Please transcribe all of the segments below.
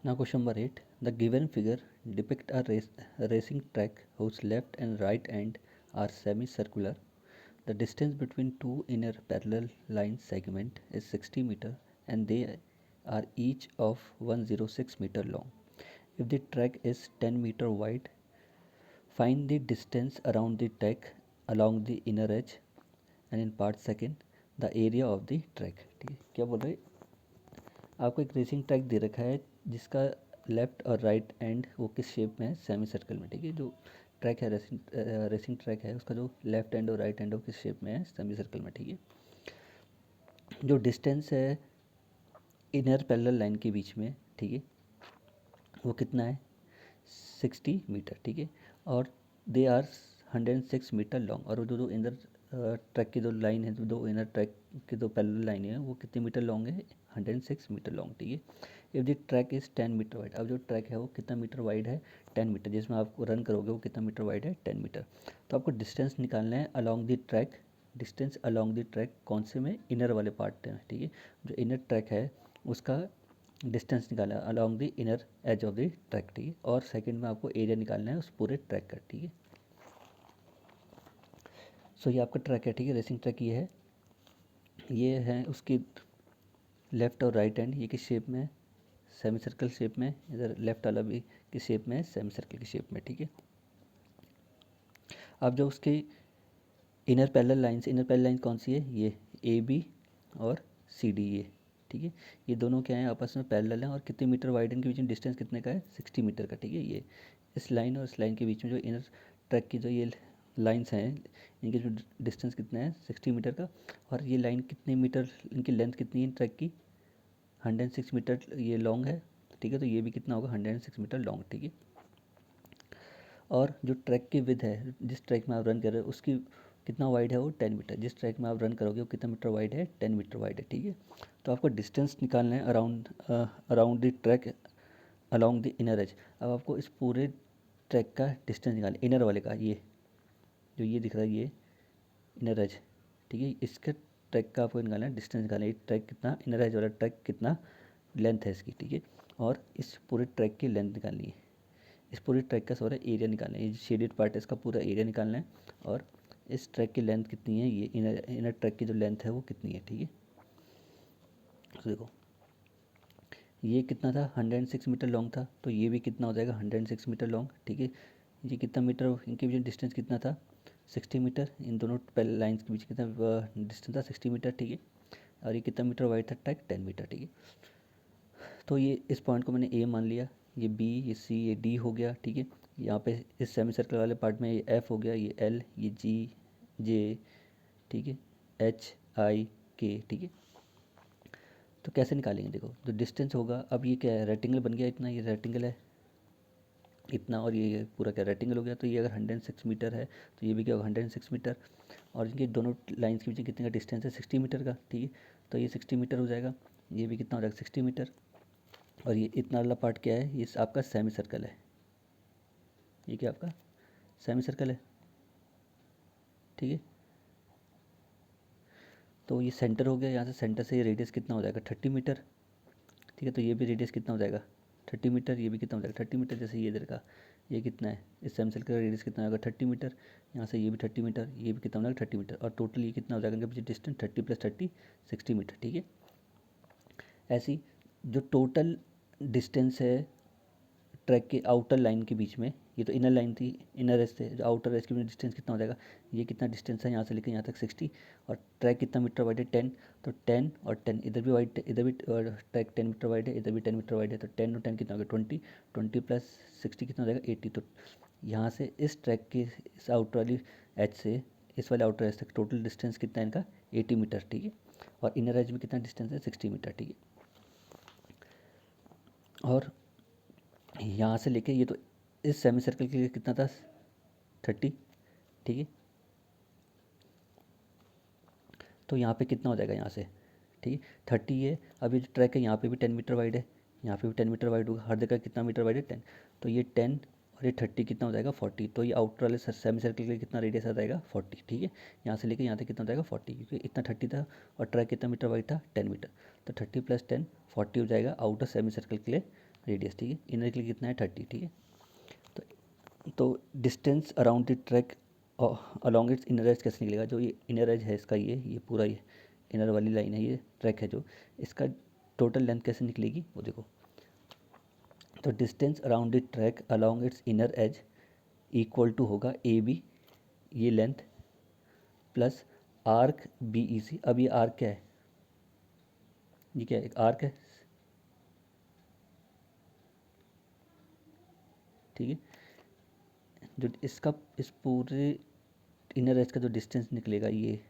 Now question number 8. The given figure depict a racing track whose left and right end are semicircular. The distance between two inner parallel line segment is 60 meter and they are each of 106 meter long. If the track is 10 meter wide, find the distance around the track along the inner edge and in part second the area of the track. ठीक है, क्या बोल रहे हैं? आपको एक racing track दे रखा है जिसका लेफ्ट और राइट एंड वो किस शेप में है, सेमी सर्कल में। ठीक है, जो ट्रैक है रेसिंग ट्रैक है उसका जो लेफ्ट एंड और राइट एंड वो किस शेप में है, सेमी सर्कल में। ठीक है, जो डिस्टेंस है इनर पैरेलल लाइन के बीच में, ठीक है, वो कितना है, 60 मीटर। ठीक है, और दे आर 106 मीटर लॉन्ग। और वो जो इनर ट्रैक की जो लाइन है, दो इनर ट्रैक की जो पैरेलल लाइन है वो कितने मीटर लॉन्ग है, 106 मीटर लॉन्ग। ठीक है, if the track is 10 metre wide. अब जो ट्रैक है वो कितना मीटर वाइड है, 10 मीटर। जिसमें आप रन करोगे वो कितना मीटर वाइड है, 10 मीटर। तो आपको डिस्टेंस निकालना है along the track. Distance along the track कौन से में, इनर वाले पार्ट में। ठीक है, जो इनर ट्रैक है उसका डिस्टेंस निकालना है along the inner as of the track. ठीक है, और सेकंड में आपको एरिया निकालना है उस पूरे ट्रैक का। ठीक है, सो ये आपका ट्रैक है। ठीक है, रेसिंग ट्रैक ये है उसकी लेफ़्ट और राइट हैंड ये किस शेप में है, सेमी सर्कल शेप में। इधर लेफ़्ट वाला भी किस शेप में है, सेमी सर्कल की शेप में। ठीक है, अब जो उसकी इनर पैरेलल लाइन कौन सी है, ये ए बी और सी डी ये। ठीक है, ये दोनों क्या हैं, आपस में पैरेलल हैं। और कितने मीटर वाइड इनके बीच में डिस्टेंस कितने का है, 60 मीटर का। ठीक है, ये इस लाइन और इस लाइन के बीच में जो इनर ट्रैक की जो ये लाइंस हैं इनके जो डिस्टेंस कितना है, 60 मीटर का। और ये लाइन कितने मीटर, इनकी लेंथ कितनी है ट्रैक की, 106 मीटर ये लॉन्ग है। ठीक है, तो ये भी कितना होगा, 106 मीटर लॉन्ग। ठीक है, और जो ट्रैक की विड्थ है, जिस ट्रैक में आप रन कर रहे हो उसकी कितना वाइड है, वो 10 मीटर। जिस ट्रैक में आप रन करोगे वो कितना मीटर वाइड है, 10 मीटर वाइड है। ठीक है, तो आपको डिस्टेंस निकालना है around the track along the inner as. अब आपको इस पूरे ट्रैक का डिस्टेंस निकालना, इनर वाले का, ये जो ये दिख रहा है ये इनर एज। ठीक है, इसके ट्रैक का आपको निकालना है डिस्टेंस निकालना है, ट्रैक कितना, इनर एज वाला ट्रैक कितना लेंथ है इसकी। ठीक है, और इस पूरे ट्रैक की लेंथ निकालनी है, इस पूरे ट्रैक का सारा एरिया निकालना है। ये शेडेड पार्ट है इसका पूरा एरिया निकालना है। और इस ट्रैक की लेंथ कितनी है, ये इनर ट्रैक की जो लेंथ है वो कितनी है। ठीक है, तो देखो ये कितना था, 106 मीटर लॉन्ग था, तो ये भी कितना हो जाएगा, 106 मीटर लॉन्ग। ठीक है, ये कितना मीटर, इनके बीच डिस्टेंस कितना था, 60 मीटर। इन दोनों लाइन्स के बीच कितना डिस्टेंस था, 60 मीटर। ठीक है, और ये कितना मीटर वाइड था ट्रैक, 10 मीटर। ठीक है, तो ये इस पॉइंट को मैंने ए मान लिया, ये बी, ये सी, ये डी हो गया। ठीक है, यहाँ पे इस सेमी सर्कल वाले पार्ट में ये एफ हो गया, ये एल, ये जी, जे, ठीक है, एच, आई, के। ठीक है, तो कैसे निकालेंगे, देखो जो डिस्टेंस होगा, अब ये क्या है, रेक्टेंगल बन गया इतना, ये रेक्टेंगल है इतना, और ये पूरा क्या रेक्टेंगल हो गया। तो ये अगर 106 मीटर है तो ये भी क्या होगा, 106 मीटर। और इनके दोनों लाइंस के बीच कितने का डिस्टेंस है, 60 मीटर का। ठीक है, तो ये 60 मीटर हो जाएगा, ये भी कितना हो जाएगा, 60 मीटर। और ये इतना वाला पार्ट क्या है, ये आपका सेमी सर्कल है, ये क्या आपका सेमी सर्कल है। ठीक है, तो ये सेंटर हो गया, यहाँ से सेंटर से ये रेडियस कितना हो जाएगा, 30 मीटर। ठीक है, तो ये भी रेडियस कितना हो जाएगा, 30 मीटर। ये भी कितना हो जाएगा, 30 मीटर। जैसे ये इधर का ये कितना है, इस सेमी सर्कल का रेडियस कितना होगा, 30 मीटर। यहाँ से ये भी 30 मीटर, ये भी कितना हो जाएगा, 30 मीटर। और टोटल ये कितना हो जाएगा, इनके पीछे डिस्टेंस 30 + 30 60 मीटर। ठीक है, ऐसी जो टोटल डिस्टेंस है ट्रैक के आउटर लाइन के बीच में, ये तो इनर लाइन थी, इनर एज से जो आउटर एज के बीच डिस्टेंस कितना हो जाएगा, ये कितना डिस्टेंस है यहाँ से लेकर यहाँ तक 60। और ट्रैक कितना मीटर वाइड है, 10। तो 10 और 10 इधर भी वाइड, इधर भी ट्रैक 10 मीटर वाइड है, इधर भी 10 मीटर वाइड है। तो 10 और 10 कितना हो गया, 20। 20 + 60 कितना हो जाएगा, 80। तो यहाँ से इस ट्रैक की इस आउटर वाली एज से इस वाले आउटर एज तक टोटल डिस्टेंस कितना है इनका, 80 मीटर। ठीक है, और इनर एज में कितना डिस्टेंस है, 60 मीटर। ठीक है, और यहाँ से लेके ये तो इस सेमी सर्कल के लिए कितना था, 30। ठीक है, तो यहाँ पे कितना हो जाएगा यहाँ से, ठीक है 30 है। अब ये जो ट्रैक है यहाँ पे भी 10 मीटर वाइड है, यहाँ पे भी 10 मीटर वाइड होगा, हर जगह कितना मीटर वाइड है, 10। तो ये 10 और ये 30 कितना हो जाएगा, 40। तो ये आउटर वाले सेमी सर्कल के लिए कितना रेडियस आ जाएगा, 40। ठीक है, यहाँ से लेकर यहाँ तक कितना हो जाएगा, 40, क्योंकि इतना 30 था और ट्रैक कितना मीटर वाइड था, 10 मीटर। तो 30 + 10 40 हो जाएगा आउटर सेमी सर्कल के लिए रेडियस, ठीक है। इनर के लिए कितना है 30, ठीक है। तो distance around the track along its inner as कैसे निकलेगा? जो ये इनर एज है इसका, ये पूरा ये इनर वाली लाइन है, ये ट्रैक है जो, इसका टोटल लेंथ कैसे निकलेगी वो देखो। तो distance around the track along its inner edge equal to होगा ए बी, ये length, plus arc B E C. अब ये आर्क क्या है? ये क्या है? एक आर्क है, ठीक है। जो इसका इस पूरे इनर एज का जो डिस्टेंस निकलेगा ये,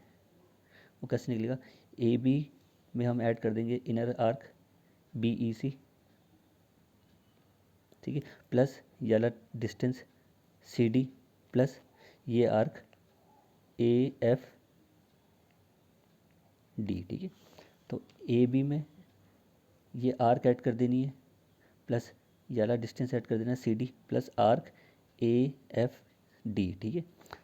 वो कैसे निकलेगा? ए बी में हम ऐड कर देंगे इनर आर्क बी ई सी, ठीक है, प्लस ये वाला डिस्टेंस सी डी, प्लस ये आर्क ए एफ डी, ठीक है। तो ए बी में ये आर्क ऐड कर देनी है, प्लस ये वाला डिस्टेंस ऐड कर देना है C D, plus arc A F D, ठीक है।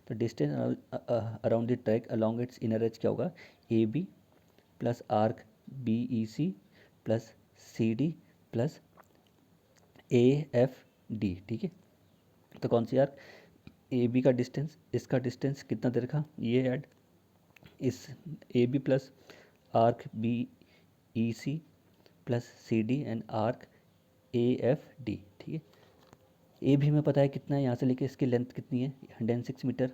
तो distance around the track along its inner edge क्या होगा? A B plus arc B E C plus C D plus A F D, ठीक है। तो कौन सी आर्क? ए बी का डिस्टेंस, इसका डिस्टेंस कितना दे रखा? ये ऐड इस A B plus arc B E C plus C D and arc A F D, ठीक है। ए भी हमें पता है कितना है, यहाँ से लेके इसकी लेंथ कितनी है? 106 मीटर।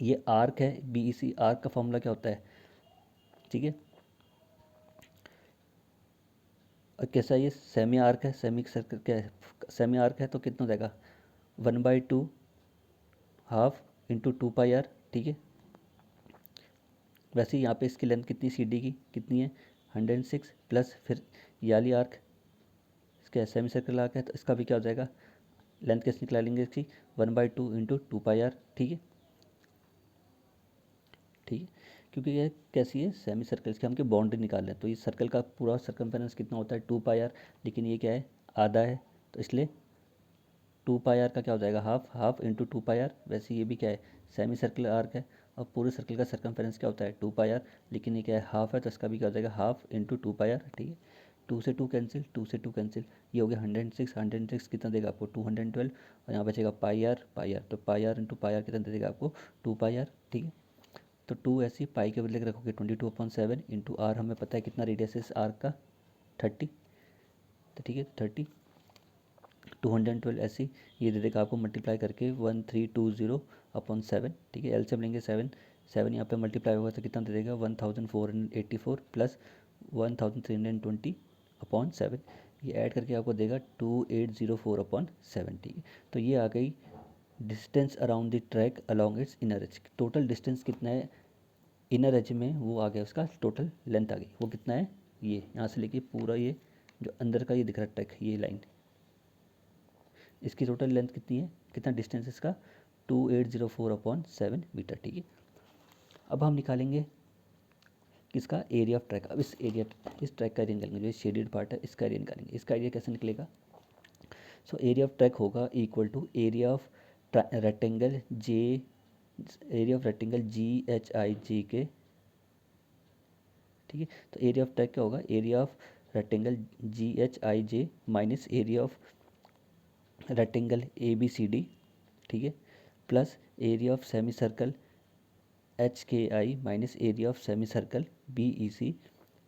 ये आर्क है बी ई सी, आर्क का फॉर्मूला क्या होता है, ठीक है। और कैसा ये सेमी आर्क है, सेमी सर्कल क्या है? सेमी आर्क है तो कितना हो जाएगा? 1/2 हाफ इंटू 2 पाई आर, ठीक है। वैसे ही यहाँ पे इसकी लेंथ कितनी सी डी की कितनी है? 106, प्लस फिर याली आर्क, इसका सेमी सर्कल आर्क है तो इसका भी क्या हो जाएगा? लेंथ कैसे निकाल लेंगे इसकी? 1/2 इंटू 2 पाई आर, ठीक है, ठीक है। क्योंकि ये कैसी है? सेमी सर्कल, इसकी हमके बाउंड्री निकाल लें तो ये सर्कल का पूरा सर्कमफेरेंस कितना होता है? 2 पाई आर, लेकिन ये क्या है? आधा है, तो इसलिए 2 पाई आर का क्या हो जाएगा? Half, half into 2 pi r. वैसे ये भी क्या है? सेमी सर्कल आर्क है, और पूरे सर्कल का सर्कमफेरेंस क्या होता है? 2 पाई आर, लेकिन ये क्या है? हाफ है, तो इसका भी क्या हो जाएगा? हाफ इंटू 2 पाई आर, ठीक है। 2 से 2 कैंसिल, 2 से 2 कैंसिल, ये हो गया 106, 106 कितना देगा आपको? 212, और यहाँ बचेगा पाई आर, तो पाई आर इंटू पाई आर कितना दे देगा आपको? 2 पाई आर, ठीक है। तो 2 ऐसी पाई के बदले रखोगे 22/7 इंटू आर, हमें पता है कितना रेडियस है इस आर्क का? 30, तो ठीक है 30, 212 ऐसी ये दे देगा आपको मल्टीप्लाई करके 1320/7, ठीक है। एलसीएम लेंगे 7, 7 यहाँ पे मल्टीप्लाई होगा तो कितना दे देगा? 1484 प्लस 1320/7, ये ऐड करके आपको देगा 2804/7, ठीक है। तो ये आ गई distance around the track along its inner as. Total distance कितना है इनर एज में? वो आ गया, उसका टोटल लेंथ आ गई। वो कितना है? ये यहाँ से लेके पूरा ये जो अंदर का ये दिख रहा है ट्रैक, ये लाइन, इसकी टोटल लेंथ कितनी है? कितना डिस्टेंस इसका? 2804/7 मीटर, ठीक है। अब हम निकालेंगे किसका? Area of track. अब इस ट्रैक का एरिया निकालेंगे, जो शेडेड पार्ट है इसका एरिया निकालेंगे। इसका एरिया कैसे निकलेगा? सो एरिया ऑफ ट्रैक होगा equal to area of rectangle J, area of rectangle GHIJ के, ठीक है। तो एरिया ऑफ ट्रैक क्या होगा? Area of rectangle GHIJ minus area of rectangle ABCD, ठीक है, plus area of semi circle HKI minus area of semi circle BEC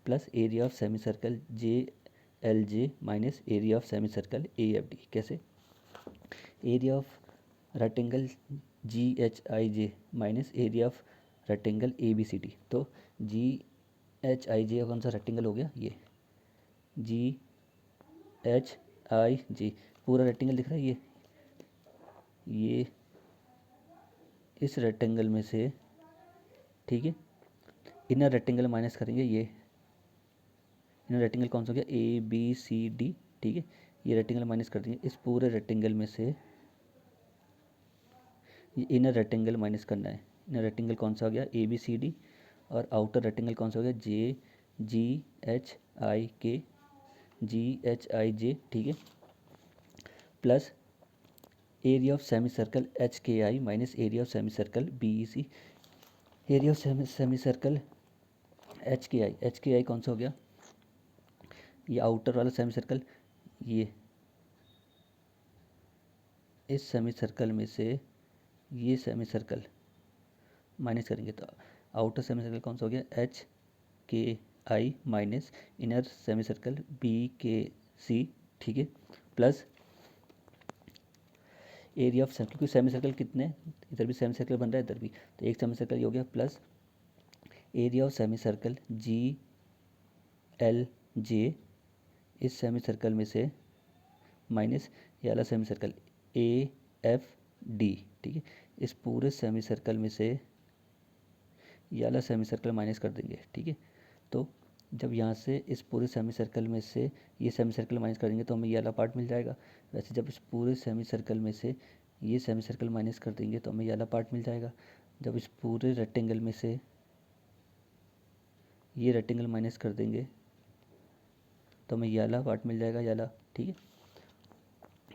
plus area of semi circle JLJ minus area of semi circle AFD। कैसे? Area of rectangle GHIJ minus area of rectangle ABCD, तो GHIJ कौन सा rectangle हो गया? ये GHIJ पूरा rectangle दिख रहा है, ये इस रेक्टेंगल में से, ठीक है, इनर रेक्टेंगल माइनस करेंगे। ये इनर रेक्टेंगल कौन सा हो गया? ABCD, ठीक है। ये रेक्टेंगल माइनस कर देंगे, इस पूरे रेक्टेंगल में से ये इनर रेक्टेंगल माइनस करना है। इनर रेक्टेंगल कौन सा हो गया? ABCD, और आउटर रेक्टेंगल कौन सा हो गया? GHIJ, ठीक है, plus area of semi circle HKI minus area of semi circle BEC। Area of semi circle HKI कौन सा हो गया? ये आउटर वाला सेमी सर्कल, ये इस सेमी सर्कल में से ये सेमी सर्कल माइनस करेंगे तो आउटर सेमी सर्कल कौन सा हो गया, H K I minus inner semi circle B K C, ठीक है, प्लस एरिया ऑफ सर्कल, क्योंकि सेमी सर्कल कितने, इधर भी सेमी सर्कल बन रहा है इधर भी, तो एक सेमी सर्कल ये हो गया, plus area of semi circle G L जे इस सेमी सर्कल में से माइनस ये वाला semi circle A F D, ठीक है, इस पूरे सेमी सर्कल में से ये वाला सेमी सर्कल माइनस कर देंगे, ठीक है। तो जब यहाँ से इस पूरे सेमी सर्कल में से ये सेमी सर्कल माइनस कर देंगे तो हमें ये वाला पार्ट मिल जाएगा। वैसे जब इस पूरे सेमी सर्कल में से ये सेमी सर्कल माइनस कर देंगे तो हमें ये वाला पार्ट मिल जाएगा। जब इस पूरे रेक्टेंगल में से ये रेक्टेंगल माइनस कर देंगे तो हमें ये वाला पार्ट मिल जाएगा, ये वाला, ठीक है।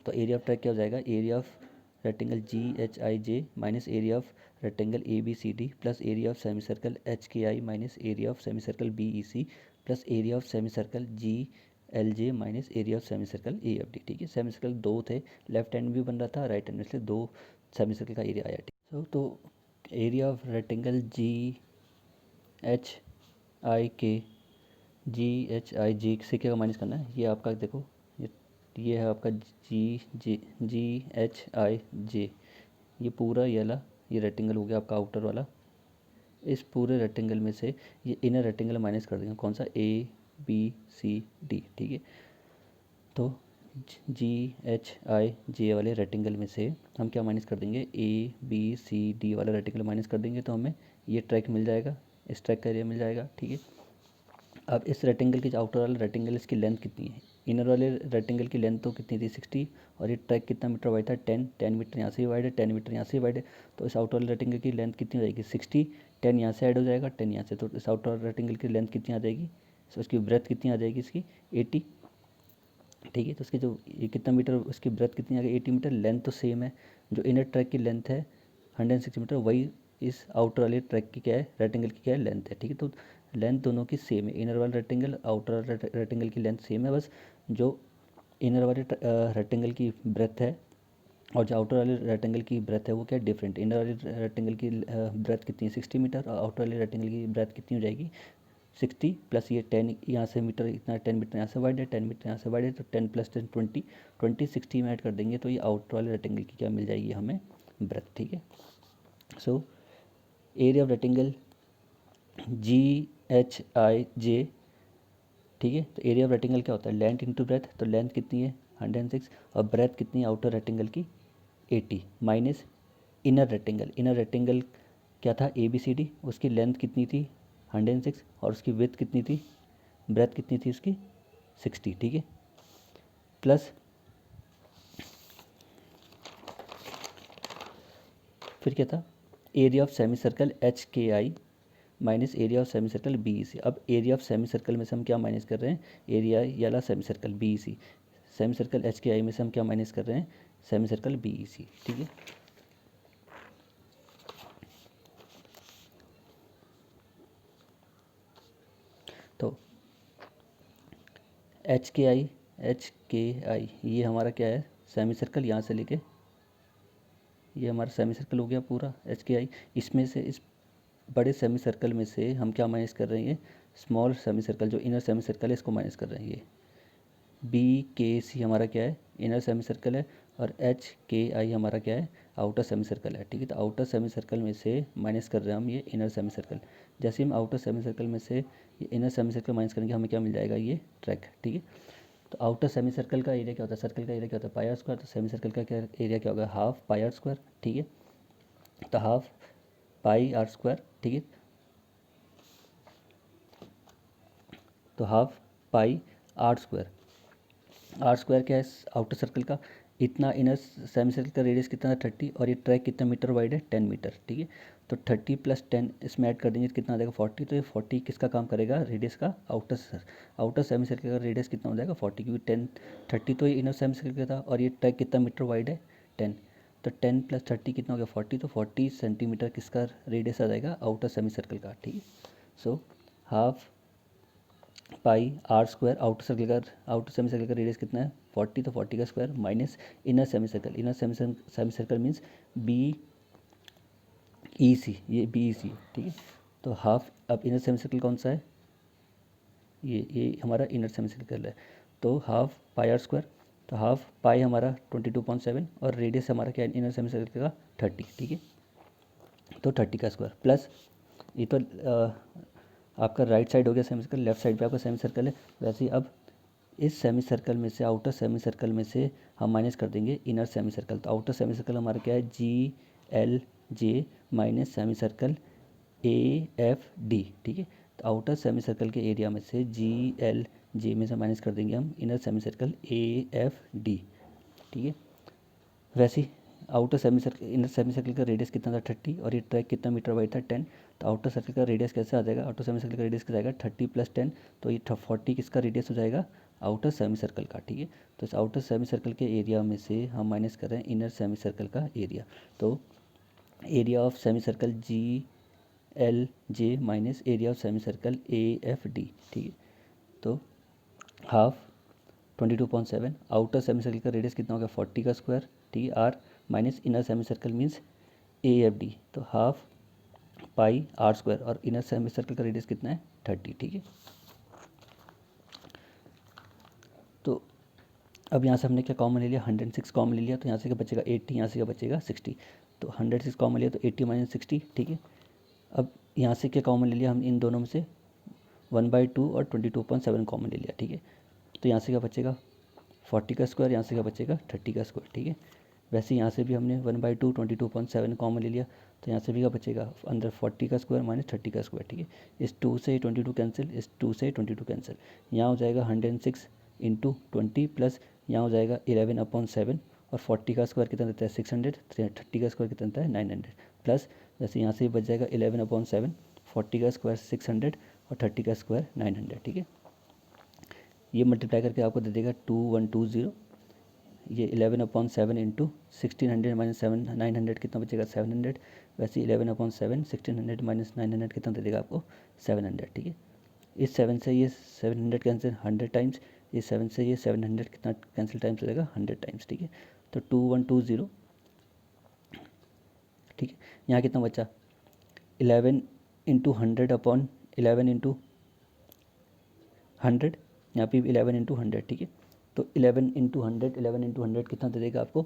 तो एरिया ऑफ ट्रैक क्या हो जाएगा, area of rectangle G H I J minus area of rectangle A B C D plus area of semi circle H K I minus area of semi circle B E C plus area of semi circle G L J minus area of semi circle A F D, ठीक है। Semi circle दो थे, left hand भी बन रहा था, right hand में, इसलिए दो सेमी सर्कल का एरिया आया, ठीक। तो area of rectangle G H आई के जी एच आई जी से क्या माइनस करना है, ये आपका देखो, ये है आपका जी एच आई जे, ये पूरा ये वाला ये रेक्टेंगल हो गया आपका आउटर वाला। इस पूरे रेक्टेंगल में से ये इनर रेक्टेंगल माइनस कर देंगे, कौन सा, ए बी सी डी, ठीक है। तो जी एच आई जे वाले रेक्टेंगल में से हम क्या माइनस कर देंगे, ए बी सी डी वाला रेक्टेंगल माइनस कर देंगे तो हमें ये ट्रैक मिल जाएगा, इस ट्रैक का एरिया मिल जाएगा, ठीक है। अब इस रेक्टेंगल की जो आउटर वाला रेक्टेंगल इसकी लेंथ कितनी है, इनर वाले रेक्टेंगल की लेंथ तो कितनी थी 60, और ये ट्रैक कितना मीटर वाइड था 10 मीटर यहाँ से वाइड है, 10 मीटर यहाँ से वाइड है। तो इस आउटर वाले रेक्टेंगल की लेंथ कितनी हो जाएगी 60, 10 यहाँ से ऐड हो जाएगा, 10 यहाँ से, तो इस आउटर वाले रेक्टेंगल की लेंथ कितनी आ जाएगी, तो इसकी ब्रेथ कितनी आ जाएगी इसकी 80, ठीक है। तो उसकी जो ये कितना मीटर उसकी ब्रेथ कितनी आ गई 80 मीटर, लेंथ तो सेम है, जो इनर ट्रैक की लेंथ है 160 मीटर, वही इस आउटर वाले ट्रैक की क्या है, रेक्टेंगल की क्या है, लेंथ है, ठीक है। तो लेंथ दोनों की सेम है, इनर वाला रेक्टेंगल आउटर वाले रेक्टेंगल की लेंथ सेम है, बस जो इनर वाले रेक्टेंगल की ब्रेथ है और जो आउटर वाले रेक्टेंगल की ब्रेथ है वो क्या डिफरेंट, इनर वाले रेक्टेंगल की ब्रेथ कितनी है 60 मीटर और आउटर वाले रेक्टेंगल की ब्रेथ कितनी हो जाएगी 60 प्लस ये 10 यहाँ से मीटर, इतना 10 मीटर यहाँ से वाइड है, 10 मीटर यहाँ से वाइड है, तो 10 प्लस 10 20 60 में ऐड कर देंगे तो ये आउटर वाले रेक्टेंगल की क्या मिल जाएगी हमें, ब्रेथ, ठीक है। So area of rectangle G H I J, ठीक है। तो एरिया ऑफ रेक्टेंगल क्या होता है, लेंथ इंटू ब्रेथ, तो लेंथ कितनी है 106 और ब्रेथ कितनी है आउटर रेक्टेंगल की 80 माइनस इनर रेक्टेंगल क्या था ए बी सी डी, उसकी लेंथ कितनी थी 106 और उसकी विड्थ कितनी थी, ब्रेथ कितनी थी उसकी 60, ठीक है, प्लस फिर क्या था area of semi circle H K I minus area of semi circle B E C. अब एरिया ऑफ सेमी सर्कल में से हम क्या माइनस कर रहे हैं, एरिया वाला सेमी सर्कल बी ई सी, सेमी सर्कल एच के आई में से हम क्या माइनस कर रहे हैं, सेमी सर्कल बी ई सी, ठीक है। तो एच के आई ये हमारा क्या है, सेमी सर्कल, यहाँ से लेके ये हमारा सेमी सर्कल हो गया पूरा एच के आई। इसमें से इस बड़े सेमी सर्कल में से हम क्या माइनस कर रहे हैं, स्मॉल सेमी सर्कल जो इनर सेमी सर्कल है इसको माइनस कर रहे हैं। ये बी के सी हमारा क्या है, इनर सेमी सर्कल है, और एच के आई हमारा क्या है, आउटर सेमी सर्कल है, ठीक है। तो आउटर सेमी सर्कल में से माइनस कर रहे हैं हम ये इनर सेमी सर्कल। जैसे हम आउटर सेमी सर्कल में से ये इनर सेमी सर्कल माइनस करेंगे हमें क्या मिल जाएगा, ये ट्रैक, ठीक है। तो आउटर सेमी सर्कल का एरिया क्या होता है, सर्कल का एरिया क्या होता है पाई आर स्क्वायर, तो सेमी सर्कल का क्या एरिया क्या होगा, हाफ पाई आर स्क्वायर, ठीक है। तो हाफ पाई आर स्क्वायर, ठीक है, तो हाफ पाई आर स्क्वायर क्या है आउटर सर्कल का, इतना इनर सेमी सर्कल का रेडियस कितना है 30 और ये ट्रैक कितना मीटर वाइड है 10 मीटर, ठीक है। तो 30 प्लस 10 इसमें ऐड कर देंगे तो कितना आ जाएगा 40, तो ये 40 किसका काम करेगा, रेडियस का, आउटर सेमी सर्कल का रेडियस कितना हो जाएगा 40, क्योंकि 30 तो ये इनर सेमी सर्कल का था और ये ट्रैक कितना मीटर वाइड है 10, तो 10 प्लस 30 कितना हो गया 40, तो 40 सेंटीमीटर किसका रेडियस आ जाएगा आउटर सेमी सर्कल का, ठीक है। So half pi r square, outer semi circle का रेडियस कितना है 40, तो 40 का square minus inner semi circle means B E C, ये बी ई सी, ठीक है। तो हाफ, अब इनर सेमी सर्कल कौन सा है, ये हमारा इनर सेमी सर्कल है, तो हाफ पाई आर स्क्वायर, तो हाफ पाई हमारा 22.7 और रेडियस हमारा क्या है इनर सेमी सर्कल का 30, ठीक है। तो 30 का स्क्वायर प्लस ये तो आपका राइट साइड हो गया सेमी सर्कल, लेफ्ट साइड पे आपका सेमी सर्कल है। वैसे ही अब इस सेमी सर्कल में से, आउटर सेमी सर्कल में से हम माइनस कर देंगे इनर सेमी सर्कल। तो आउटर सेमी सर्कल हमारा क्या है जी L J minus semi circle A F D, ठीक है। तो आउटर सेमी सर्कल के एरिया में से जी एल जे में से माइनस कर देंगे हम inner semi circle A F D, ठीक है। वैसे ही outer semi circle, inner semi circle का रेडियस कितना था 30 और ये ट्रैक कितना मीटर वाइड था 10। तो आउटर सर्कल का रेडियस कैसे आ जाएगा, आउटर सेमी सर्कल का रेडियस क्या जाएगा 30 + 10, तो ये 40 किसका रेडियस हो जाएगा आउटर सेमी सर्कल का, ठीक है। तो इस आउटर सेमी सर्कल के एरिया में से हम माइनस कर रहे हैं इनर सेमी सर्कल का एरिया। तो area of semi circle G L J minus area of semi circle A F D, ठीक है। तो हाफ 22.7, आउटर सेमी सर्कल का रेडियस कितना हो गया 40 का स्क्वायर, ठीक है, r minus inner semi circle means A F D, तो हाफ पाई आर स्क्वायर और इनर सेमी सर्कल का रेडियस कितना है 30, ठीक है। तो अब यहाँ से हमने क्या कॉमन ले लिया 106 कॉमन ले लिया, तो यहाँ से क्या बचेगा 80, यहाँ से क्या बचेगा 60, तो 106 कॉमन लिया तो 80 - 60, ठीक है। अब यहाँ से क्या कॉमन ले लिया हम इन दोनों में से 1/2 और 22.7 कॉमन ले लिया, ठीक है। तो यहाँ से क्या बचेगा 40 का स्क्वायर, यहाँ से क्या बचेगा 30 का स्क्वायर, ठीक है। वैसे यहाँ से भी हमने 1/2 22.7 कॉमन ले लिया, तो यहाँ से भी क्या बचेगा अंदर 40 का स्क्वायर माइनस 30 का स्क्वायर, ठीक है। इस 2 से 22 कैंसिल, इस 2 से 22 कैंसिल, यहाँ हो जाएगा 106 × 20 प्लस यहाँ हो जाएगा 11/7 और 40 का स्क्वायर कितना देता है 600, 30 का स्क्वायर कितना देता है 900 प्लस जैसे यहाँ से बच जाएगा 11/7, 40 का स्क्वायर 600 और 30 का स्क्वायर 900, ठीक है। ये मल्टीप्लाई करके आपको दे देगा 2120, ये 11/7 इंटू 1600 माइनस 900 कितना बचेगा 700, वैसे 11/7 1600 माइनस 900 कितना दे देगा आपको 700, ठीक है। इस 7 से ये 700 कैंसिल 100 टाइम्स, इस 7 से ये 700 कितना कैंसिल टाइम्स हो जाएगा 100 टाइम्स, ठीक है। तो 2120, ठीक है। यहाँ कितना बचा 11 इंटू 100/11 इंटू 100, यहाँ पे 11 इंटू 100, ठीक है। तो 11 × 100 कितना दे देगा आपको,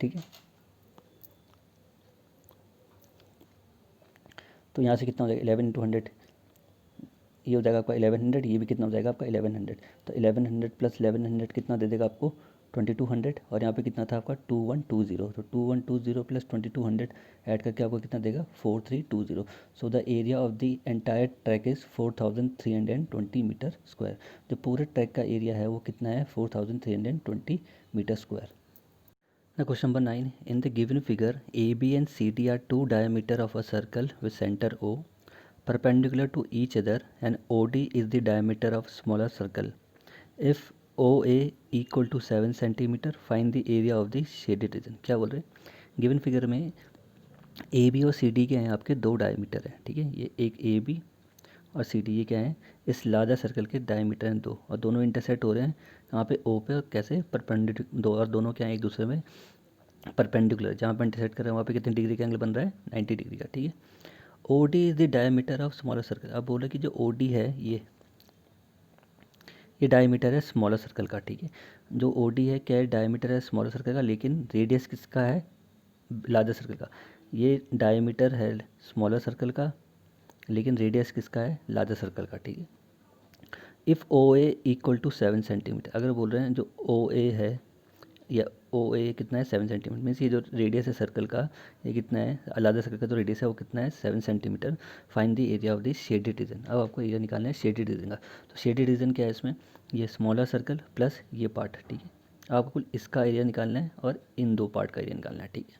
ठीक है। तो यहाँ से कितना हो जाएगा 11 × 100, ये हो जाएगा आपका 1100, ये भी कितना हो जाएगा आपका 1100, तो 1100 + 1100 कितना दे देगा आपको 2200, और यहाँ पे कितना था आपका 2120, तो 2120 + 2200 ऐड करके आपको कितना देगा 4320। So the area of the entire track is 4320 metre square. जो पूरे ट्रैक का एरिया है वो कितना है 4320 metre square. Now question number 9. In the given figure, AB and CD are two diameter of a circle with center O perpendicular to each other and OD is the diameter of smaller circle. If OA equal to 7 centimeter, find the area of the shaded region. क्या बोल रहे हैं given figure में A B और C D के हैं आपके दो डायमीटर हैं, ठीक है। ये एक ए बी और सी डी ये क्या है इस लार्जर सर्कल के डायमीटर हैं दो, और दोनों इंटरसेक्ट हो रहे हैं यहाँ पे ओ पे, और कैसे परपेंडिकुलर दो, और दोनों क्या है एक दूसरे में परपेंडिकुलर, जहाँ पर इंटरसेक्ट कर रहे हैं वहाँ पे कितने डिग्री का एंगल बन रहा है 90 डिग्री का, ठीक है। O D is the diameter of smaller circle. अब बोला कि जो ओ डी है ये डायमीटर है स्मॉलर सर्कल का, ठीक है। जो ओ डी है क्या है डायमीटर है स्मॉलर सर्कल का, लेकिन रेडियस किसका है लार्जर सर्कल का। ये डायमीटर है स्मॉलर सर्कल का, लेकिन रेडियस किसका है लार्जर सर्कल का, ठीक है। If O A equal to 7 centimetre, अगर बोल रहे हैं जो ओ ए है या ओ ए कितना है 7 सेंटीमीटर, मीन्स ये जो रेडियस है सर्कल का ये कितना है लार्जर सर्कल का जो रेडियस है वो कितना है 7 centimetre. Find the area of the shaded region. अब आपको एरिया निकालना है शेडेड रीजन का। तो शेडेड रीजन क्या है इसमें ये स्मॉलर सर्कल प्लस ये पार्ट, ठीक है। आपको कुल इसका एरिया निकालना है और इन दो पार्ट का एरिया निकालना है, ठीक है।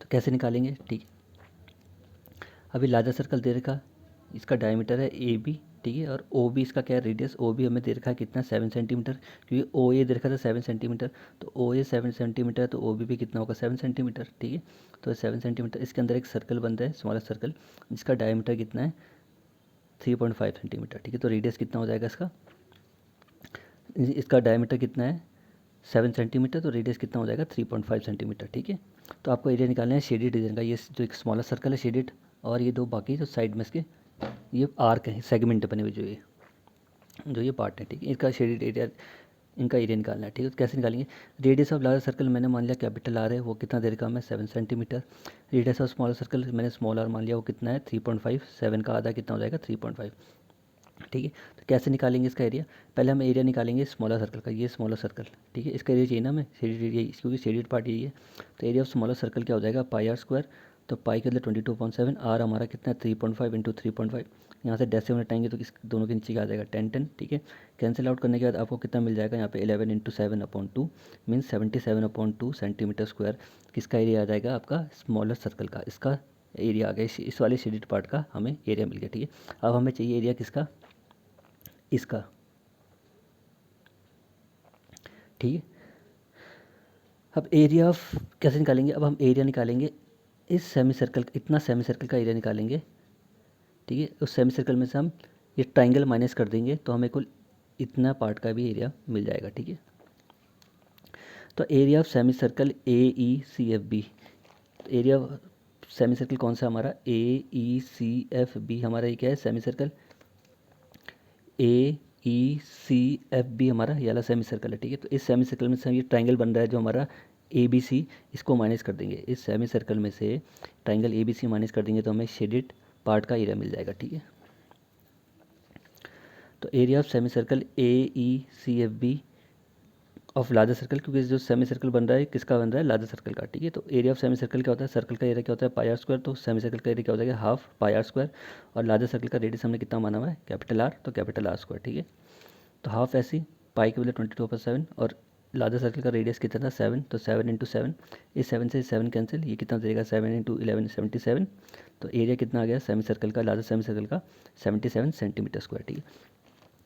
तो कैसे निकालेंगे, ठीक है। अभी लार्जर सर्कल दे रखा, इसका डायमीटर है ए बी, ठीक है, और ओ बी इसका क्या है रेडियस ओ बी हमें दे रखा है कितना 7 सेंटीमीटर, क्योंकि ओ ए दे रखा था 7 सेंटीमीटर, तो ओ ए 7 सेंटीमीटर तो ओ बी भी कितना होगा 7 सेंटीमीटर, ठीक है। तो 7 सेंटीमीटर इसके अंदर एक सर्कल बन रहा है स्मॉलर सर्कल जिसका डायमीटर कितना है 3.5 सेंटीमीटर, ठीक है। तो रेडियस कितना हो जाएगा इसका, इसका डायमीटर कितना है 7 सेंटीमीटर, तो रेडियस कितना हो जाएगा 3.5 सेंटीमीटर, ठीक है। तो आपको एरिया निकालना है शेडेड डिज़ाइन का, ये जो एक स्मॉलर सर्कल है शेडेड, और ये दो बाकी जो साइड में इसके ये आर्क है, सेगमेंट बने हुए जो ये पार्ट है, ठीक है। इसका शेडेड एरिया, इनका एरिया निकालना है, ठीक है। तो कैसे निकालेंगे, रेडियस ऑफ लार्जर सर्कल मैंने मान लिया कैपिटल आर है, वो कितना देर का है 7 centimetre. Radius of smaller circle मैंने स्मॉल आर मान लिया, वो कितना है 3.5, 7 का आधा कितना हो जाएगा 3.5, ठीक है। तो कैसे निकालेंगे इसका एरिया, पहले हम एरिया निकालेंगे स्मॉलर सर्कल का, ये स्मॉलर सर्कल, ठीक है। इसका एरिया चाहिए ना हमें, शेडेड एरिया, क्योंकि शेडेड पार्ट यही है। तो एरिया ऑफ स्मॉलर सर्कल क्या हो जाएगा पाई आर स्क्वायर, तो पाई के अंदर 22.7, आर हमारा कितना है 3.5 इंटू 3.5, यहाँ से डेसिमल हटाएंगे तो इस दोनों के नीचे का आ जाएगा 10, ठीक है। कैंसिल आउट करने के बाद आपको कितना मिल जाएगा यहाँ पे 11 इंटू 7/2 मीन्स 77/2 सेंटीमीटर स्क्वायर। किसका एरिया आ जाएगा आपका स्मॉलर सर्कल का, इसका एरिया आ गया, इस वाले शेडेड पार्ट का हमें एरिया मिल गया, ठीक है। अब हमें चाहिए एरिया किसका, इसका, ठीक है। अब एरिया ऑफ कैसे निकालेंगे, अब हम एरिया निकालेंगे इस सेमी सर्कल, इतना सेमी सर्कल का एरिया निकालेंगे, ठीक है। उस सेमी सर्कल में से हम ये ट्राइंगल माइनस कर देंगे तो हमें कुल इतना पार्ट का भी एरिया मिल जाएगा, ठीक है। तो area of semi circle AECFB, area semi circle कौन सा हमारा AECFB, हमारा ये क्या है सेमी सर्कल AECFB, हमारा ये वाला सेमी सर्कल है, ठीक है। तो इस सेमी सर्कल में से ये ट्राइंगल बन रहा है जो हमारा ABC, इसको माइनस कर देंगे, इस सेमी सर्कल में से ट्राइंगल ABC माइनस कर देंगे तो हमें शेडेड पार्ट का एरिया मिल जाएगा, ठीक है। तो area of semi circle AECFB of larger circle, क्योंकि जो सेमी सर्कल बन रहा है किसका बन रहा है लार्जर सर्कल का, ठीक है। तो एरिया ऑफ सेमी सर्कल क्या होता है, सर्कल का एरिया क्या होता है पाई आर स्क्वायर, तो सेमी सर्कल का एरिया क्या हो जाएगा हाफ पाई आर स्क्वायर, और लार्जर सर्कल का रेडियस हमने कितना माना हुआ है कैपिटल आर, तो कैपिटल आर स्क्वायर, ठीक है। तो हाफ ऐसी पाई के बदले 22/7, और लार्जर सर्कल का रेडियस कितना था 7, तो 7 इंटू 7, इस 7 से 7 कैंसिल, ये कितना देगा 7 इंटू 11 77, तो एरिया कितना आ गया सेमी सर्कल का, लार्जर सेमी सर्कल का 77 सेंटीमीटर स्क्वायर, ठीक है।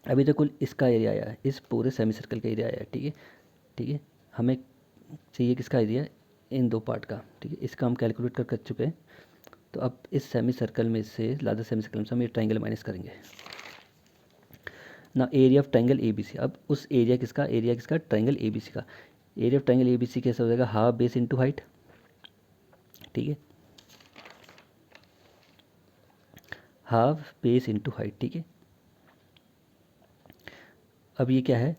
अभी तो कुल इसका एरिया आया है, इस पूरे सेमी सर्कल का एरिया आया है, ठीक है, ठीक है। हमें चाहिए किसका एरिया, इन दो पार्ट का, ठीक है। इसका हम कैलकुलेट कर चुके हैं। तो अब इस सेमी सर्कल में से लार्जर सेमी सर्कल में से हम ये ट्राइंगल माइनस करेंगे ना, एरिया ऑफ ट्राइंगल ABC, अब उस एरिया किसका ट्राइंगल ABC का, एरिया ऑफ ट्राइंगल ABC कैसे हो जाएगा हाफ बेस इंटू हाइट, ठीक है, हाफ बेस इंटू हाइट, ठीक है। अब ये क्या है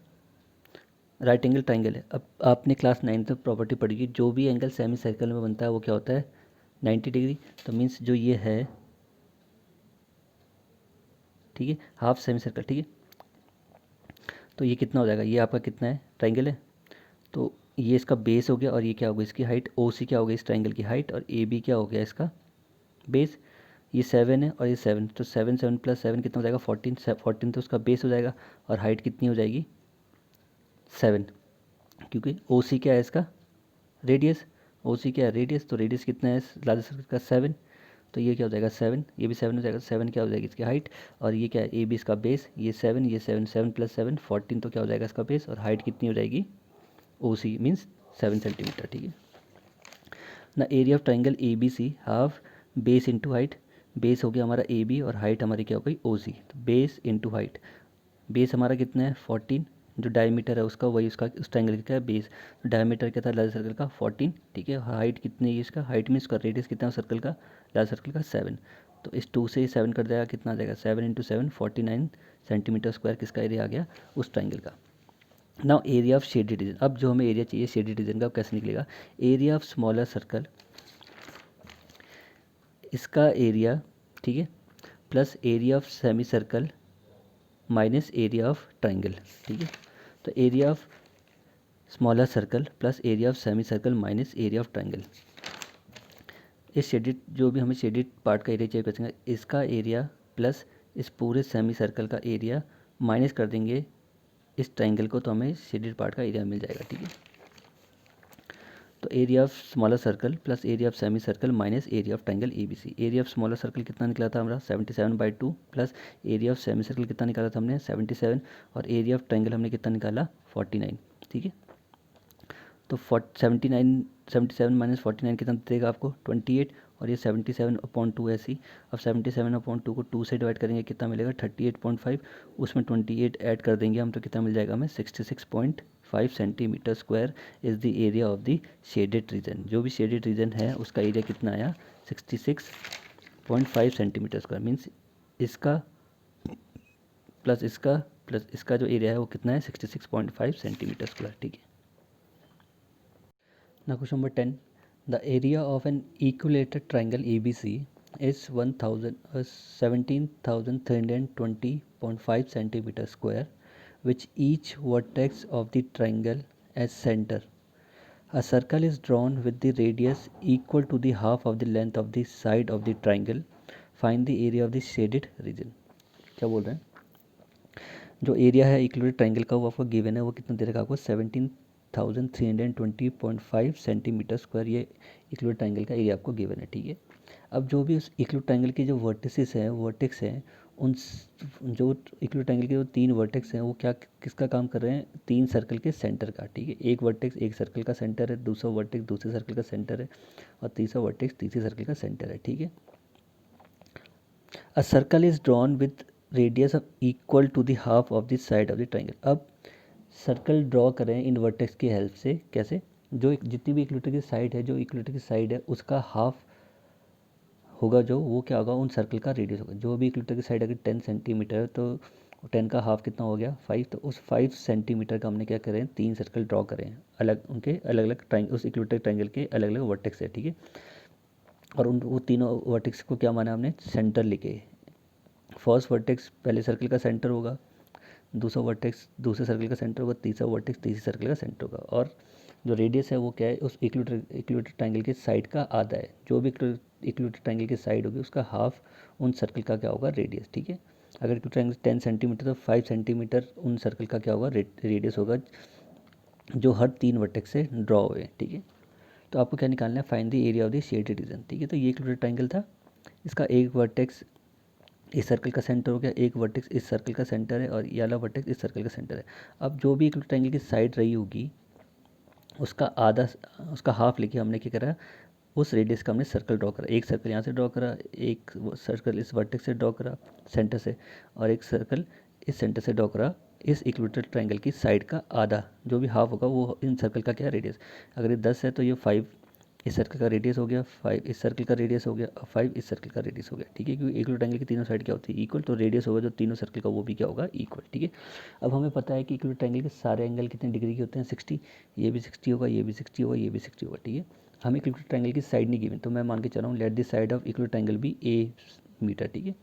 राइट एंगल ट्राइंगल है। अब आपने क्लास 9 में प्रॉपर्टी पढ़ी है, जो भी एंगल सेमी सर्कल में बनता है वो क्या होता है 90 डिग्री, तो मीन्स जो ये है, ठीक है, हाफ सेमी सर्कल, ठीक है। तो ये कितना हो जाएगा, ये आपका कितना है ट्राइंगल है, तो ये इसका बेस हो गया, और ये क्या होगा इसकी हाइट, OC क्या हो गया इस ट्राइंगल की हाइट, और AB क्या हो गया इसका बेस, ये 7 है और ये 7, तो 7 7 प्लस 7 कितना हो जाएगा 14, 14 तो उसका बेस हो जाएगा, और हाइट कितनी हो जाएगी 7, क्योंकि OC क्या है इसका रेडियस, OC क्या है रेडियस, तो रेडियस कितना है लार्जर सर्कल का 7, तो ये क्या हो जाएगा 7, ये भी 7 हो जाएगा, 7 क्या हो जाएगी इसकी हाइट, और ये क्या है AB इसका बेस, ये 7 ये 7, 7 प्लस 7 14, तो क्या हो जाएगा इसका बेस, और हाइट कितनी हो जाएगी OC मीन्स 7 सेंटीमीटर, ठीक है ना। Area of triangle ABC half base into height, base हो गया हमारा AB और हाइट हमारी क्या हो गई OC, तो बेस इंटू हाइट, बेस हमारा कितना है 14, जो डायमीटर है उसका वही उसका उस ट्राइंगल का क्या है बेस, डायमीटर क्या था लार्ज सर्कल का 14, ठीक है। हाइट कितनी है इसका, हाइट मीन्स का रेडियस कितना है सर्कल का लार्ज सर्कल का 7, तो इस 2 से 7 कर देगा कितना आ जाएगा 7 इंटू 7 49 सेंटीमीटर स्क्वायर किसका एरिया आ गया उस ट्राइंगल का। Now area of shaded region, अब जो हमें एरिया चाहिए शेडेड रीजन का अब कैसे निकलेगा, एरिया ऑफ स्मॉलर सर्कल, इसका एरिया, ठीक है, plus area of semi circle minus area of triangle, ठीक है। तो area of smaller circle plus area of semi circle minus area of triangle, इस शेडेड जो भी हमें शेडेड पार्ट का एरिया चाहिए करेंगे, इसका एरिया प्लस इस पूरे सेमी सर्कल का एरिया माइनस कर देंगे इस ट्राइंगल को, तो हमें शेडेड पार्ट का एरिया मिल जाएगा, ठीक है। तो area of smaller circle plus area of semi circle minus area of triangle ABC, area of smaller circle कितना निकला था हमारा 77/2 plus area of semi circle कितना निकाला था हमने 77, और एरिया ऑफ ट्राइंगल हमने कितना निकाला 49, ठीक है। तो 79 77 माइनस 49 कितना देगा आपको 28, और ये 77/2 ऐसी। अब 77/2 को 2 से डिवाइड करेंगे कितना मिलेगा 38.5, उसमें 28 ऐड कर देंगे हम तो कितना मिल जाएगा हमें 66.5 centimetre square is the area of the shaded region. जो भी शेडेड रीजन है उसका एरिया कितना आया 66.5 सेंटीमीटर स्क्वायर। मीन्स इसका प्लस इसका जो एरिया है वो कितना है 66.5 सेंटीमीटर स्क्वायर। ठीक है। Now question number 10. The area of an equilateral triangle ABC is 17,320.5 centimeter square, which each vertex of the triangle as center. A circle is drawn with the radius equal to the half of the length of the side of the triangle. Find the area of the shaded region. क्या बोल रहे हैं? जो area है equilateral triangle का वो आपको given है, वो कितना दे रखा है आपको 17,320.5 सेंटीमीटर स्क्वायर। ये इक्विलेटरल ट्रायंगल का एरिया आपको गिवन है। ठीक है। अब जो भी उस इक्विलेटरल ट्रायंगल की जो वर्टिसेस हैं वर्टेक्स हैं उन जो इक्विलेटरल ट्रायंगल के जो 3 वर्टेक्स हैं वो क्या किसका काम कर रहे हैं 3 सर्कल के सेंटर का। ठीक है। एक वर्टेक्स एक सर्कल का सेंटर है, दूसरा वर्टेक्स दूसरे सर्कल का सेंटर है और तीसरा वर्टेक्स तीसरे सर्कल का सेंटर है। ठीक है। A circle is drawn with radius of equal to the half of the side of the triangle. अब सर्कल ड्रॉ करें इन वर्टेक्स की हेल्प से। कैसे? जो जितनी भी इक्विलेटर की साइड है, जो इक्विलेटर की साइड है उसका हाफ होगा, जो वो क्या होगा उन सर्कल का रेडियस होगा। जो भी इक्विलेटर की साइड अगर 10 सेंटीमीटर तो 10 का हाफ कितना हो गया 5। तो उस 5 सेंटीमीटर का हमने क्या करें 3 सर्कल ड्रॉ करें अलग, उनके अलग अलग ट्राइंगल, उस इक्विलेटर ट्रायंगल के अलग अलग वर्टेक्स है। ठीक है। और उन वो तीनों वर्टेक्स को क्या माना हमने सेंटर लिखे। फर्स्ट वर्टेक्स पहले सर्कल का सेंटर होगा, दूसरा वर्टेक्स दूसरे सर्कल का सेंटर होगा, तीसरा वर्टेक्स तीसरे सर्कल का सेंटर होगा। और जो रेडियस है वो क्या है उस इक्विलेटर ट्रायंगल के साइड का आधा है। जो भी इक्विलेटर ट्रायंगल की साइड होगी उसका हाफ उन सर्कल का क्या होगा रेडियस। ठीक है। अगर इक्विलेटर ट्रायंगल 10 सेंटीमीटर तो 5 सेंटीमीटर उन सर्कल का क्या होगा रेडियस होगा जो हर 3 वर्टेक्स से ड्रॉ हुए। ठीक है। तो आपको क्या निकालना है find the area of the shaded region. ठीक है। तो ये इक्विलेटर ट्रायंगल था, इसका एक वर्टेक्स इस सर्कल का सेंटर हो गया, एक वर्टेक्स इस सर्कल का सेंटर है और ये वाला वर्टेक्स इस सर्कल का सेंटर है। अब जो भी इक्विलेटर ट्रायंगल की साइड रही होगी उसका आधा उसका हाफ लेके हमने क्या करा उस रेडियस का हमने सर्कल ड्रॉ करा। एक सर्कल यहाँ से ड्रॉ करा, एक सर्कल इस वर्टेक्स से ड्रॉ करा सेंटर से, और एक सर्कल इस सेंटर से ड्रॉ करा इस इक्विलेटरल ट्रायंगल की साइड का आधा। जो भी हाफ होगा वो इन सर्कल का क्या रेडियस। अगर ये 10 है तो ये 5 इस सर्कल का रेडियस हो गया, 5 इस सर्कल का रेडियस हो गया और 5 इस सर्कल का रेडियस हो गया। ठीक है। क्योंकि इक्विलेटरल ट्रायंगल की तीनों साइड क्या होती है इक्वल, तो रेडियस होगा जो तीनों सर्कल का वो भी क्या होगा इक्वल। ठीक है। अब हमें पता है कि इक्विलेटरल ट्रायंगल के सारे एंगल कितने डिग्री के होते हैं 60। ये भी 60 होगा, ये भी 60 होगा, ये भी 60 होगा। ठीक है। हमें इक्विलेटरल ट्रायंगल की साइड नहीं गिवन, तो मैं मान के चल रहा हूँ let the side of equilateral triangle भी ए मीटर। ठीक है।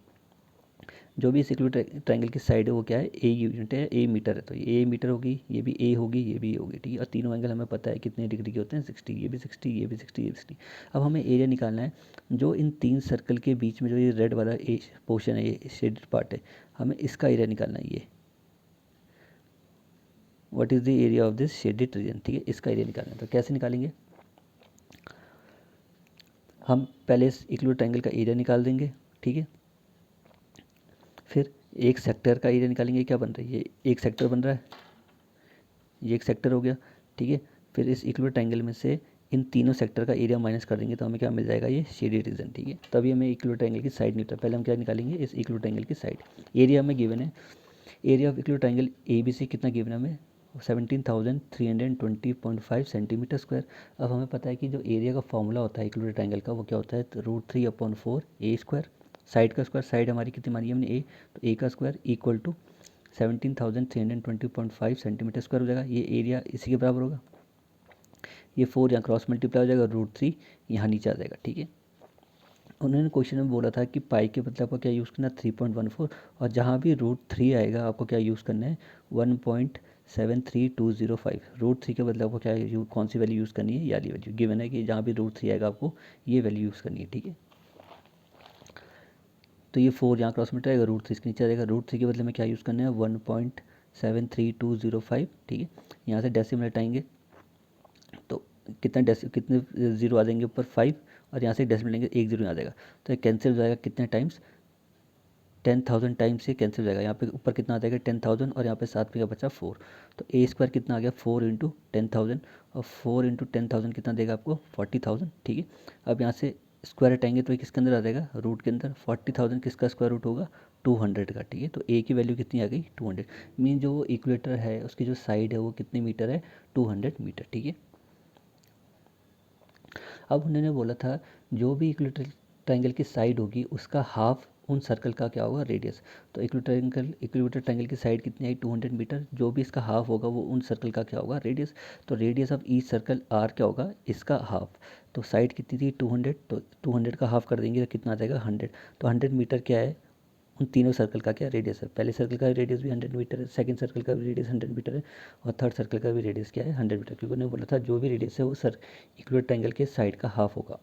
जो भी इस इक्विलेटरल ट्रायंगल की साइड है वो क्या है ए यूनिट है, ए मीटर है। तो ये ए मीटर होगी, ये भी ए होगी, ये भी ए होगी। ठीक है। और तीनों एंगल हमें पता है कितने डिग्री के होते हैं 60। ये भी 60, ये भी 60, ये भी 60। अब हमें एरिया निकालना है जो इन 3 सर्कल के बीच में जो ये रेड वाला ए पोर्शन है, ये शेडेड पार्ट है, हमें इसका एरिया निकालना है। ये what is the area of this shaded region. ठीक है। इसका एरिया निकालना है। तो कैसे निकालेंगे हम पहले इस इक्विलेटरल ट्रायंगल का एरिया निकाल देंगे। ठीक है। फिर एक सेक्टर का एरिया निकालेंगे। क्या बन रहा है ये एक सेक्टर बन रहा है, ये एक सेक्टर हो गया। ठीक है। फिर इस इक्विलेटरल ट्रायंगल में से इन तीनों सेक्टर का एरिया माइनस कर देंगे तो हमें क्या मिल जाएगा ये शेडेड रीजन। ठीक है। तभी हमें इक्विलेटरल ट्रायंगल की साइड नहीं होता। पहले हम क्या निकालेंगे इस इक्विलेटरल ट्रायंगल की साइड। एरिया हमें गिवन है, area of equilateral triangle A B C कितना गिवन है हमें 17,320.5 सेंटीमीटर स्क्वायर। अब हमें पता है कि जो एरिया का फॉर्मूला होता है इक्विलेटरल ट्रायंगल का वो क्या होता है √3/4 ए स्क्वायर। साइड का स्क्वायर, साइड हमारी कितनी मानी हमने ए, तो ए का square equal to 17,320.5 centimetre square हो जाएगा। ये एरिया इसी के बराबर होगा। ये 4 यहाँ क्रॉस मल्टीप्लाई हो जाएगा, √3 यहाँ नीचे आ जाएगा। ठीक है। उन्होंने क्वेश्चन में बोला था कि पाई के बदले आपको क्या यूज़ करना है 3.14, और जहाँ भी √3 आएगा आपको क्या यूज़ करना है 1.73205। √3 के बदले आपको क्या कौन सी वैल्यू यूज़ करनी है, ये वाली वैल्यू गिवन है कि जहाँ भी √3 आएगा आपको ये वैल्यू यूज़ करनी है। ठीक है। तो ये 4 यहाँ क्रॉस में आएगा, √3 इसके नीचे आ जाएगा। √3 के बदले में क्या यूज़ करना है 1.73205। ठीक है। यहाँ से डेसिमल हटाएंगे तो कितने जीरो आ जाएंगे ऊपर 5, और यहाँ से डेसिमल लेंगे 1 जीरो आ जाएगा। तो ये कैंसिल हो जाएगा कितने टाइम्स 10,000 टाइम्स से कैंसिल हो जाएगा। यहाँ पे ऊपर कितना आ जाएगा 10,000 और यहाँ पे साथ में का बचा 4। तो ए स्क्वायर कितना आ गया 4 × 10,000, और 4 × 10,000 कितना देगा आपको 40,000। ठीक है। अब यहाँ से स्क्वायर रेक्टेंगल तो ये किसके अंदर आ जाएगा, रूट के अंदर। 40,000 किसका स्क्वायर रूट होगा, 200 का, ठीक है। तो ए की वैल्यू कितनी आ गई, 200। मीन जो इक्वेटर है उसकी जो साइड है वो कितने मीटर है, 200 मीटर, ठीक है। अब उन्होंने बोला था जो भी इक्वेटर ट्रायंगल की साइड होगी उसका हाफ उन सर्कल का क्या होगा, रेडियस। तो इक्वेटर ट्रायंगल की साइड कितनी आई, 200 मीटर। जो भी इसका हाफ होगा वो उन सर्कल का क्या होगा, रेडियस। तो radius of each circle are क्या होगा, इसका हाफ। तो साइड कितनी थी, 200, तो 200 का हाफ कर देंगे तो कितना आ जाएगा, 100। तो 100 मीटर क्या है, उन तीनों सर्कल का क्या रेडियस है। पहले सर्कल का रेडियस भी 100 मीटर है, सेकंड सर्कल का भी रेडियस 100 मीटर है, और थर्ड सर्कल का भी रेडियस क्या है, 100 मीटर। क्योंकि उन्होंने बोला था जो भी रेडियस है वो इक्वल ट्रायंगल के साइड का हाफ होगा।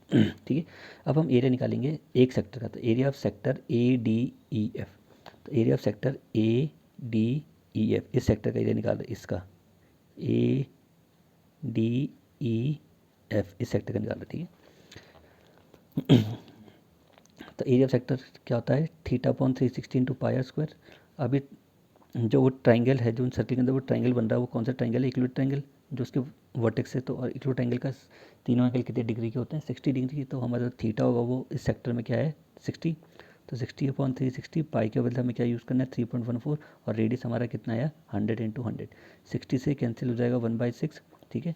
ठीक है। अब हम एरिया निकालेंगे एक सेक्टर का। तो area of sector A D E F. तो area of sector A D E F, इस सेक्टर का एरिया निकाल रहे, इसका ए डी ई एफ, इस सेक्टर का निकाल रहे, ठीक है। तो एरिया ऑफ सेक्टर क्या होता है, θ/360 इंटू पाई आर स्क्वायर। अभी जो वो ट्राइंगल है, जो सर्कल के अंदर वो ट्राइंगल बन रहा है, वो कौन सा ट्राइंगल है, इक्विलेटरल ट्राइंगल, जो उसके वर्टेक्स है। तो और इक्विलेटरल ट्राइंगल का तीनों एंगल कितने डिग्री के होते हैं, 60 डिग्री। तो हमारा थीटा होगा वो इस सेक्टर में क्या है, 60। तो 60/360, पाई के बदले हमें क्या यूज़ करना है, 3.14, और रेडियस हमारा कितना आया, 100 इंटू 100। 60 से कैंसिल हो जाएगा 1/6, ठीक है।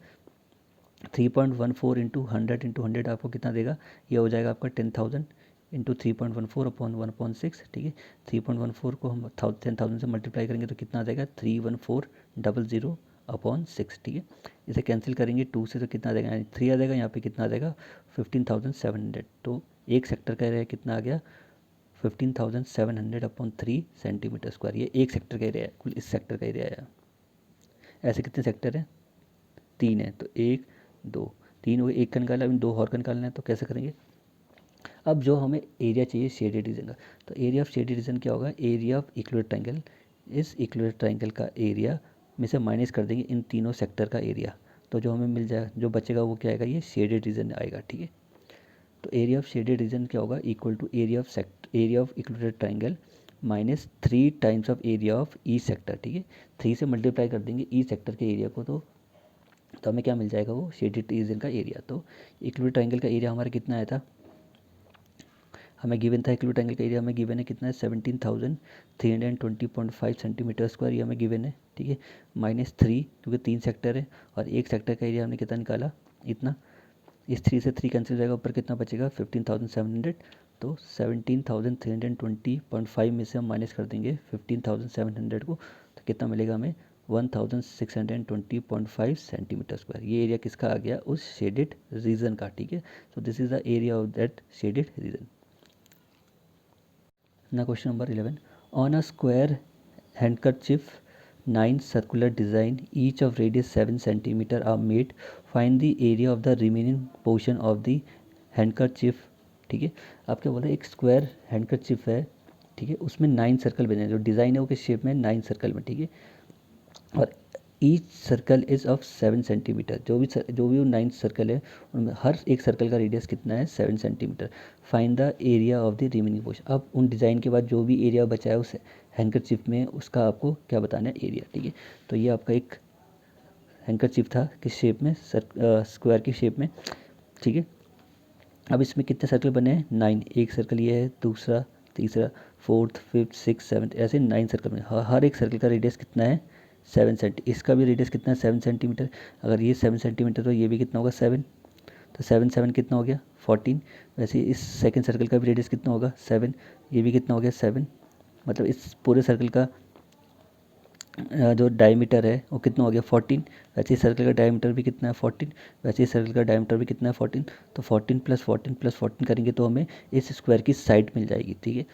3.14 इंटू 100 आपको कितना देगा, ये हो जाएगा आपका 10,000 इंटू 3.14/1/6, ठीक है। 3.14 को हम 10,000 से मल्टीप्लाई करेंगे तो कितना आ जाएगा, 314,000/6, ठीक है। इसे कैंसिल करेंगे 2 से तो कितना आ जाएगा, 3 आ जाएगा, यहाँ पे कितना आ जाएगा, 15,700। तो एक सेक्टर का एरिया कितना आ गया, 15,700/3 सेंटीमीटर स्क्वायर। ये एक सेक्टर का एरिया है, कुल इस सेक्टर का एरिया है। ऐसे कितने सेक्टर हैं, 3 है। तो 1 2 3 हो गए, एक का निकाला, अभी 2 और का निकालना है। तो कैसे करेंगे, अब जो हमें एरिया चाहिए शेडेड रीजन का, तो एरिया ऑफ शेडेड रीजन क्या होगा, एरिया ऑफ इक्विलेटरल ट्रायंगल। इस इक्विलेटरल ट्रायंगल का एरिया में से माइनस कर देंगे इन तीनों सेक्टर का एरिया। तो जो हमें मिल जाएगा, जो बचेगा वो क्या आएगा, ये शेडेड रीजन आएगा, ठीक है। तो एरिया ऑफ शेडेड रीजन क्या होगा, equal to area of equilateral triangle minus 3 times of area of E sector, ठीक है। 3 से मल्टीप्लाई कर देंगे ई सेक्टर के एरिया को, तो हमें क्या मिल जाएगा, वो शेडेड रीजन का एरिया। तो इक्विलेटरल ट्रायंगल का एरिया हमारा कितना आया था, हमें गिवन था, इक्विलेटरल ट्रायंगल का एरिया हमें गिवन है कितना है, 17,320.5 सेंटीमीटर स्क्वायर, ये हमें गिवन है, ठीक है। -3 क्योंकि 3 सेक्टर है, और एक सेक्टर का एरिया हमने कितना निकाला, इतना। इस 3 से 3 कैंसिल हो जाएगा, ऊपर कितना बचेगा, 15,700। तो 17,320.5 में से हम माइनस कर देंगे 15,700 को, तो कितना मिलेगा हमें, 1620.5 सेंटीमीटर स्क्वायर। ये एरिया किसका आ गया, उस शेडेड रीजन का, ठीक है। So this is the area of that shaded region. Now question number 11. On a square handkerchief, 9 circular design, each of radius 7 centimeter are made. Find the area of the remaining portion of the handkerchief. ठीक है, आप क्या बोल रहे हैं, एक square handkerchief है, ठीक है, उसमें 9 सर्कल बने हैं, जो डिज़ाइन है वो किस शेप में, 9 सर्कल में, ठीक है। और each circle is of 7 centimetre. जो भी वो 9 सर्कल है उनमें हर एक सर्कल का रेडियस कितना है, 7 centimetre. Find the area of the remaining portion. अब उन डिज़ाइन के बाद जो भी एरिया बचा है उस हैंकरचिप में, उसका आपको क्या बताना है, एरिया, ठीक है। तो ये आपका एक हैंकरचिप था, किस शेप में, स्क्वायर की शेप में, ठीक है। अब इसमें कितने सर्कल बने हैं, 9। एक सर्कल ये है, दूसरा, तीसरा, फोर्थ, फिफ्थ, सिक्स, सेवन्थ, ऐसे 9 सर्कल बने। हर एक सर्कल का रेडियस कितना है, 7 सेंटी। इसका भी रेडियस कितना है, 7 सेंटीमीटर। अगर ये 7 सेंटीमीटर तो ये भी कितना होगा, 7। तो 7 7 कितना हो गया, 14। वैसे इस सेकंड सर्कल का भी रेडियस कितना होगा, 7। ये भी कितना हो गया, 7। मतलब इस पूरे सर्कल का जो डायमीटर है वो कितना हो गया, 14। वैसे इस सर्कल का डायमीटर भी कितना है, 14। वैसे इस सर्कल का डायमीटर भी कितना है, 14। तो 14 + 14 + 14 करेंगे तो हमें इस स्क्वायर की साइड मिल जाएगी, ठीक है।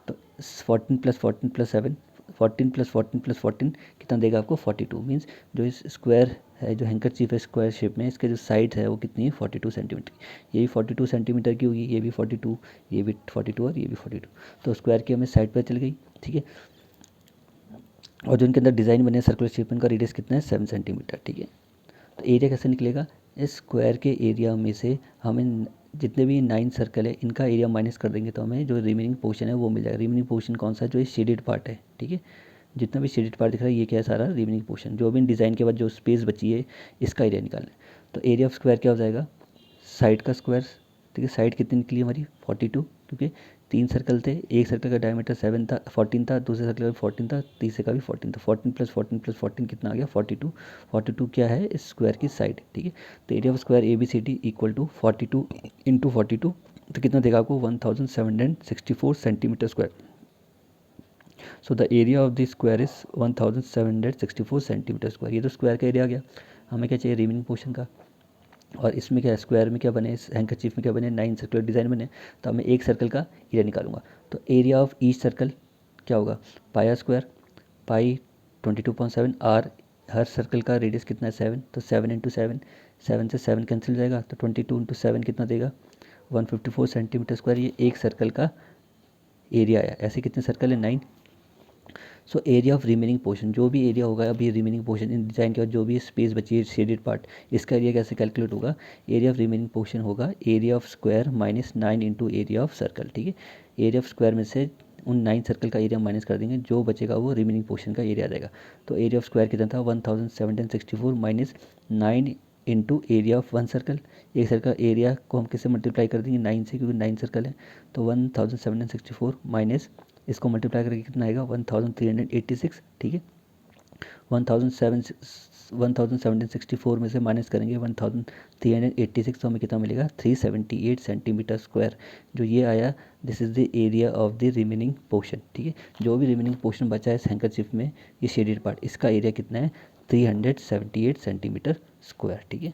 तो 14 + 14 + 7, 14 + 14 + 14 कितना देगा आपको, 42। मीन्स जो इस स्क्वायर है, जो हैंकरचीफ है स्क्वायर शेप में, इसके जो साइड है वो कितनी है, 42 सेंटीमीटर। ये भी 42 सेंटीमीटर की होगी, ये भी 42, ये भी 42 और ये भी 42। तो स्क्वायर की हमें साइड पर चल गई, ठीक है। और जो इनके अंदर डिज़ाइन बने सर्कुलर शेप, इनका रेडियस कितना है, 7 सेंटीमीटर, ठीक है। तो एरिया कैसे निकलेगा, इस स्क्वायर के एरिया में से हमें जितने भी 9 सर्कल है इनका एरिया माइनस कर देंगे तो हमें जो रिमेनिंग पोर्शन है वो मिल जाएगा। रिमेनिंग पोर्शन कौन सा है, जो ये शेडेड पार्ट है, ठीक है। जितना भी शेडेड पार्ट दिख रहा है ये क्या है, सारा रिमेनिंग पोर्शन। जो भी डिज़ाइन के बाद जो स्पेस बची है इसका एरिया निकालना है। तो एरिया ऑफ स्क्वायर क्या हो जाएगा, साइड का स्क्वायर ठीक है। साइड कितनी निकली हमारी 42, क्योंकि 3 सर्कल थे, एक सर्कल का डायमीटर 7 था 14 था, दूसरे सर्कल का 14 था, तीसरे का भी 14 था। 14 + 14 + 14 कितना आ गया 42। 42 क्या है इस स्क्वायर की साइड, ठीक है। तो area of square ABCD equal to 42 into 42, तो कितना देगा आपको 1764 centimetre square. So the area of the square is 1764 centimetre square. ये तो स्क्वायर का एरिया आ गया। हमें क्या चाहिए रिमेनिंग पोर्शन का। और इसमें क्या है स्क्वायर में क्या बने, इस हैंकरचीफ में क्या बने 9 सर्कुलर डिज़ाइन बने। तो मैं एक सर्कल का एरिया निकालूंगा। तो एरिया ऑफ ईच सर्कल क्या होगा पाई स्क्वायर, पाई 22.7 आर, हर सर्कल का रेडियस कितना है 7, तो 7 इंटू 7, 7 से 7 कैंसिल जाएगा, तो 22 इंटू 7 कितना देगा 154 सेंटीमीटर स्क्वायर। ये एक सर्कल का एरिया आया। ऐसे कितने सर्कल है 9। सो एरिया ऑफ रिमेनिंग पोर्शन, जो भी एरिया होगा अभी रिमेनिंग पोर्शन इन डिज़ाइन के बाद जो भी स्पेस बची है शेडेड पार्ट, इसका एरिया कैसे कैलकुलेट होगा। एरिया ऑफ रिमेनिंग पोर्शन होगा area of square minus 9 into area of circle, ठीक है। एरिया ऑफ स्क्वायर में से उन 9 सर्कल का एरिया माइनस कर देंगे, जो बचेगा वो रिमेनिंग पोर्शन का एरिया आ जाएगा। तो एरिया ऑफ स्क्वायर कितना था 1764 minus 9 into area of one circle. एक सर्कल एरिया को हम किससे मल्टीप्लाई कर देंगे 9 से, क्योंकि 9 सर्कल है। तो 1764 माइनस इसको मल्टीप्लाई करके कितना आएगा 1386, ठीक है। 1764 में से माइनस करेंगे 1386, तो हमें कितना मिलेगा 378 सेंटीमीटर स्क्वायर। जो ये आया this is the area of the remaining portion, ठीक है। जो भी रिमेनिंग पोर्शन बचा है इस हैंकरचीफ में ये शेडेड पार्ट, इसका एरिया कितना है 378 सेंटीमीटर स्क्वायर, ठीक है।